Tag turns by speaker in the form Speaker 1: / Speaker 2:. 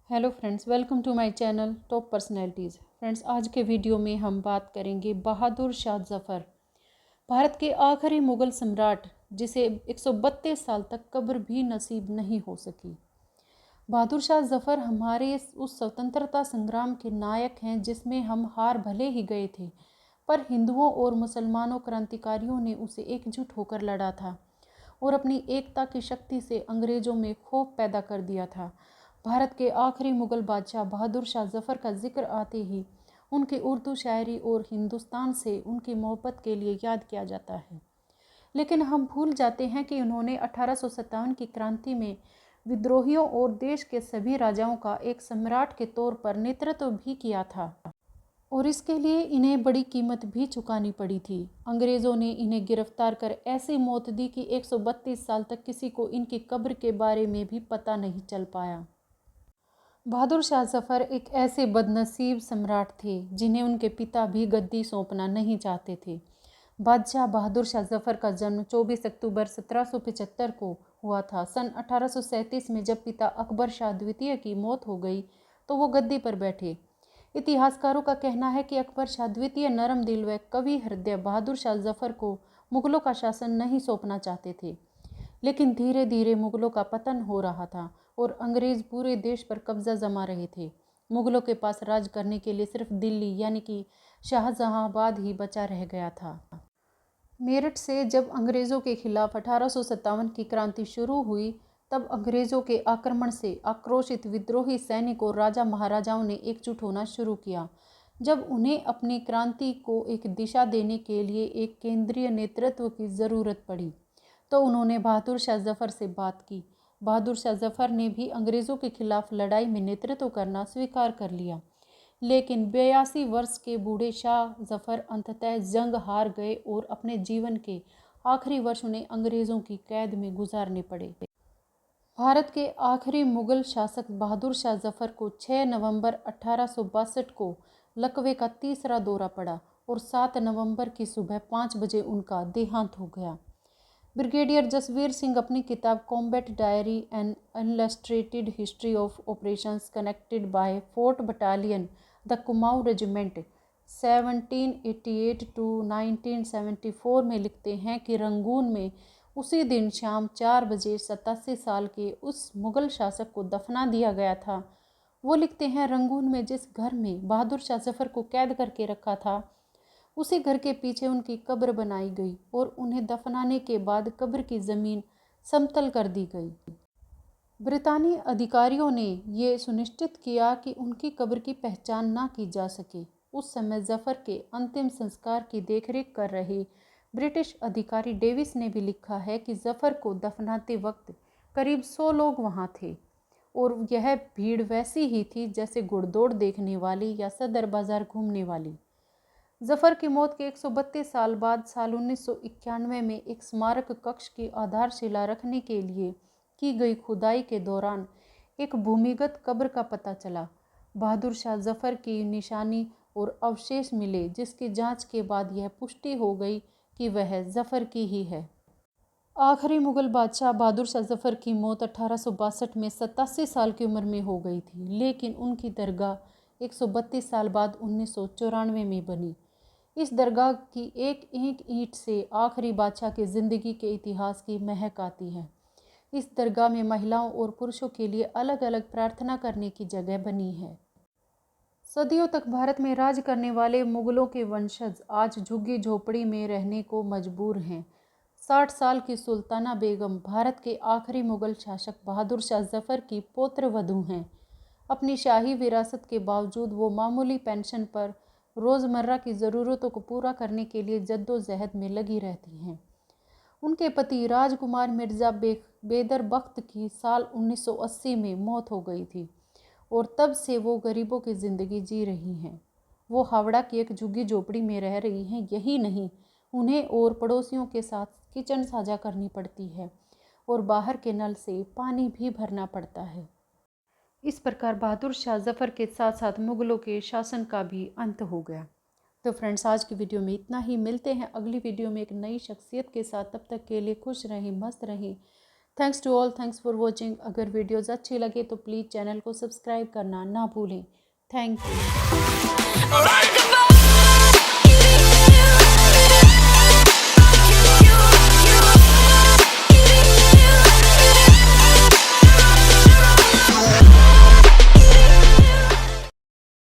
Speaker 1: Hello friends, welcome to my channel top personalities. Friends, आज के video में हम बात करेंगे बहादुर शाह जफ़र, भारत के आखिरी मुग़ल सम्राट जिसे 132 साल तक कब्र भी नसीब नहीं हो सकी। बहादुर शाह जफ़र हमारे उस स्वतंत्रता संग्राम के नायक हैं जिसमें हम हार भले ही गए थे, पर हिंदुओं और मुसलमानों क्रांतिकारियों ने उसे एकजुट होकर लड़ा था और अपनी एकता की शक्ति से अंग्रेज़ों में खौफ पैदा कर दिया था। भारत के आखिरी मुग़ल बादशाह बहादुर शाह जफ़र का जिक्र आते ही उनकी उर्दू शायरी और हिंदुस्तान से उनकी मोहब्बत के लिए याद किया जाता है। लेकिन हम भूल जाते हैं कि उन्होंने 1857 की क्रांति में विद्रोहियों और देश के सभी राजाओं का एक सम्राट के तौर पर नेतृत्व भी किया था और इसके लिए इन्हें बड़ी कीमत भी चुकानी पड़ी थी। अंग्रेज़ों ने इन्हें गिरफ्तार कर ऐसी मौत दी कि 132 साल तक किसी को इनकी कब्र के बारे में भी पता नहीं चल पाया। बहादुर शाह जफ़र एक ऐसे बदनसीब सम्राट थे जिन्हें उनके पिता भी गद्दी सौंपना नहीं चाहते थे। बादशाह बहादुर शाह जफ़र का जन्म 24 अक्टूबर 1775 को हुआ था। सन 1837 में जब पिता अकबर शाह द्वितीय की मौत हो गई तो वो गद्दी पर बैठे। इतिहासकारों का कहना है कि अकबर शाह द्वितीय नरम दिल व कवि हृदय बहादुर शाह जफ़र को मुग़लों का शासन नहीं सौंपना चाहते थे। लेकिन धीरे धीरे मुग़लों का पतन हो रहा था और अंग्रेज़ पूरे देश पर कब्जा जमा रहे थे। मुग़लों के पास राज करने के लिए सिर्फ दिल्ली यानी कि शाहजहांबाद ही बचा रह गया था। मेरठ से जब अंग्रेज़ों के खिलाफ 1857 की क्रांति शुरू हुई, तब अंग्रेज़ों के आक्रमण से आक्रोशित विद्रोही सैनिक और राजा महाराजाओं ने एकजुट होना शुरू किया। जब उन्हें अपनी क्रांति को एक दिशा देने के लिए एक केंद्रीय नेतृत्व की ज़रूरत पड़ी, तो उन्होंने बहादुर शाह जफ़र से बात की। बहादुर शाह जफ़र ने भी अंग्रेज़ों के खिलाफ लड़ाई में नेतृत्व करना स्वीकार कर लिया, लेकिन 82 वर्ष के बूढ़े शाह जफ़र अंततः जंग हार गए और अपने जीवन के आखिरी वर्ष उन्हें अंग्रेज़ों की कैद में गुजारने पड़े। भारत के आखिरी मुग़ल शासक बहादुर शाह जफ़र को 6 नवंबर 1862 को लकवे का तीसरा दौरा पड़ा और 7 नवंबर की सुबह 5 बजे उनका देहांत हो गया। ब्रिगेडियर जसवीर सिंह अपनी किताब combat diary an illustrated history of operations connected by fourth battalion the Kumaon regiment 1788 to 1974 में लिखते हैं कि रंगून में उसी दिन शाम 4 बजे 87 साल के उस मुग़ल शासक को दफना दिया गया था। वो लिखते हैं, रंगून में जिस घर में बहादुर शाह जफ़र को कैद करके रखा था, उसी घर के पीछे उनकी कब्र बनाई गई और उन्हें दफनाने के बाद कब्र की ज़मीन समतल कर दी गई। ब्रितानी अधिकारियों ने ये सुनिश्चित किया कि उनकी कब्र की पहचान ना की जा सके। उस समय जफ़र के अंतिम संस्कार की देखरेख कर रहे ब्रिटिश अधिकारी डेविस ने भी लिखा है कि जफ़र को दफनाते वक्त करीब 100 लोग वहाँ थे और यह भीड़ वैसी ही थी जैसे घुड़दौड़ देखने वाली या सदर बाज़ार घूमने वाली। जफ़र की मौत के 132 साल बाद साल 1991 में एक स्मारक कक्ष की आधारशिला रखने के लिए की गई खुदाई के दौरान एक भूमिगत कब्र का पता चला। बहादुर शाह जफ़र की निशानी और अवशेष मिले, जिसकी जांच के बाद यह पुष्टि हो गई कि वह जफ़र की ही है। आखिरी मुग़ल बादशाह बहादुर शाह जफ़र की मौत 1862 में 87 साल की उम्र में हो गई थी, लेकिन उनकी दरगाह 132 साल बाद 1994 में बनी। इस दरगाह की एक एक ईंट से आखिरी बादशाह की ज़िंदगी के इतिहास की महक आती है। इस दरगाह में महिलाओं और पुरुषों के लिए अलग अलग प्रार्थना करने की जगह बनी है। सदियों तक भारत में राज करने वाले मुग़लों के वंशज आज झुग्गी झोपड़ी में रहने को मजबूर हैं। 60 साल की सुल्ताना बेगम भारत के आखिरी मुग़ल शासक बहादुर शाह जफ़र की पौत्र वधू हैं। अपनी शाही विरासत के बावजूद वो मामूली पेंशन पर रोज़मर्रा की ज़रूरतों को पूरा करने के लिए जद्दोजहद में लगी रहती हैं। उनके पति राजकुमार मिर्ज़ा बेदर बख्त की साल 1980 में मौत हो गई थी और तब से वो गरीबों की ज़िंदगी जी रही हैं। वो हावड़ा की एक झुग्गी झोपड़ी में रह रही हैं। यही नहीं, उन्हें और पड़ोसियों के साथ किचन साझा करनी पड़ती है और बाहर के नल से पानी भी भरना पड़ता है। इस प्रकार बहादुर शाह जफ़र के साथ साथ मुग़लों के शासन का भी अंत हो गया। तो फ्रेंड्स, आज की वीडियो में इतना ही। मिलते हैं अगली वीडियो में एक नई शख्सियत के साथ। तब तक के लिए खुश रहें, मस्त रहें, thanks to all, thanks for watching. अगर वीडियोज़ अच्छी लगे तो प्लीज़ चैनल को सब्सक्राइब करना ना भूलें। Thank you.